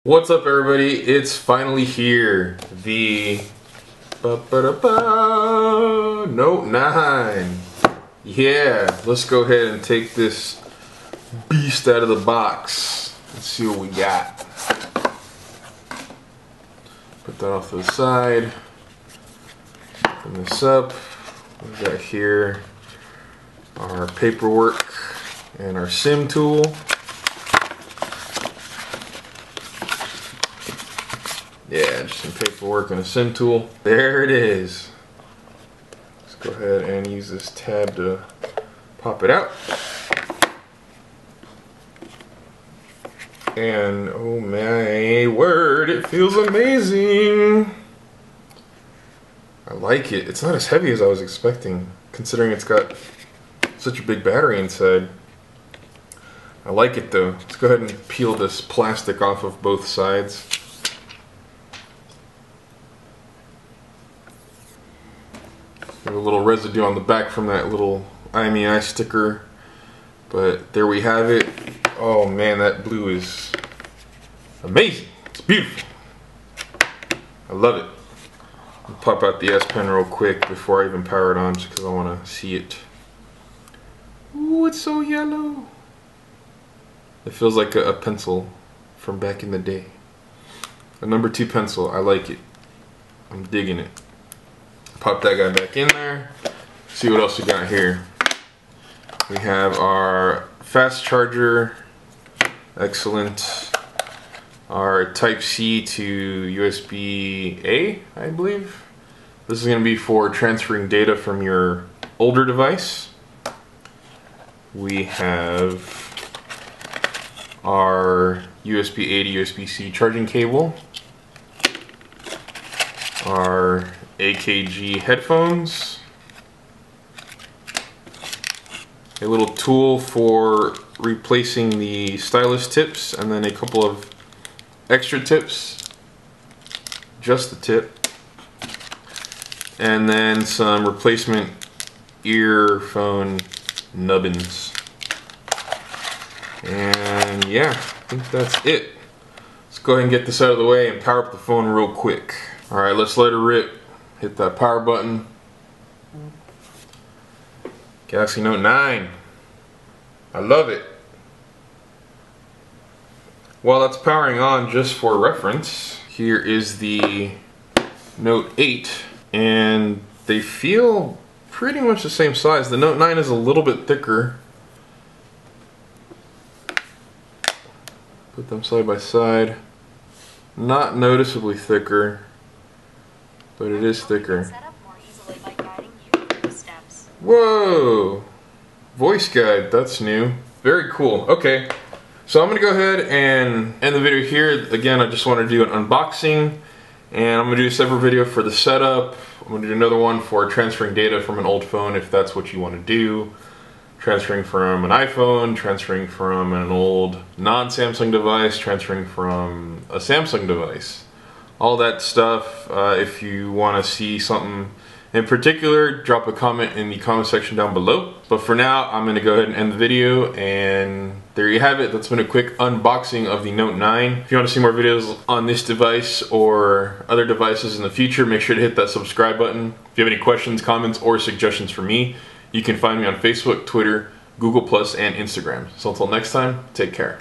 What's up, everybody? It's finally here. The Note 9. Yeah, let's go ahead and take this beast out of the box. Let's see what we got. Put that off to the side. Open this up. We've got here our paperwork and our SIM tool. Yeah, just some paperwork and a SIM tool. There it is. Let's go ahead and use this tab to pop it out. And oh my word, it feels amazing. I like it. It's not as heavy as I was expecting, considering it's got such a big battery inside. I like it though. Let's go ahead and peel this plastic off of both sides. There's a little residue on the back from that little IMEI sticker, but there we have it. Oh man, that blue is amazing. It's beautiful. I love it. I'll pop out the S Pen real quick before I even power it on, just because I want to see it. Ooh, it's so yellow. It feels like a pencil from back in the day. A number 2 pencil. I like it. I'm digging it. Pop that guy back in there. See what else we got here. We have our fast charger. Excellent. Our Type-C to USB-A, I believe. This is going to be for transferring data from your older device. We have our USB-A to USB-C charging cable. Our AKG headphones, a little tool for replacing the stylus tips, and then a couple of extra tips, just the tip, and then some replacement earphone nubbins. And yeah, I think that's it. Let's go ahead and get this out of the way and power up the phone real quick. Alright, let's let her rip. Hit that power button. Galaxy Note 9. I love it. While that's powering on, just for reference, here is the Note 8, and they feel pretty much the same size. The Note 9 is a little bit thicker. Put them side by side. Not noticeably thicker, but it is thicker. Whoa! Voice guide, that's new. Very cool. Okay, so I'm gonna go ahead and end the video here. Again, I just want to do an unboxing, and I'm gonna do a separate video for the setup. I'm gonna do another one for transferring data from an old phone if that's what you want to do. Transferring from an iPhone, transferring from an old non-Samsung device, transferring from a Samsung device. All that stuff. If you want to see something in particular, drop a comment in the comment section down below. But for now, I'm going to go ahead and end the video, and there you have it. That's been a quick unboxing of the Note 9. If you want to see more videos on this device or other devices in the future, make sure to hit that subscribe button. If you have any questions, comments, or suggestions for me, you can find me on Facebook, Twitter, Google+, and Instagram. So until next time, take care.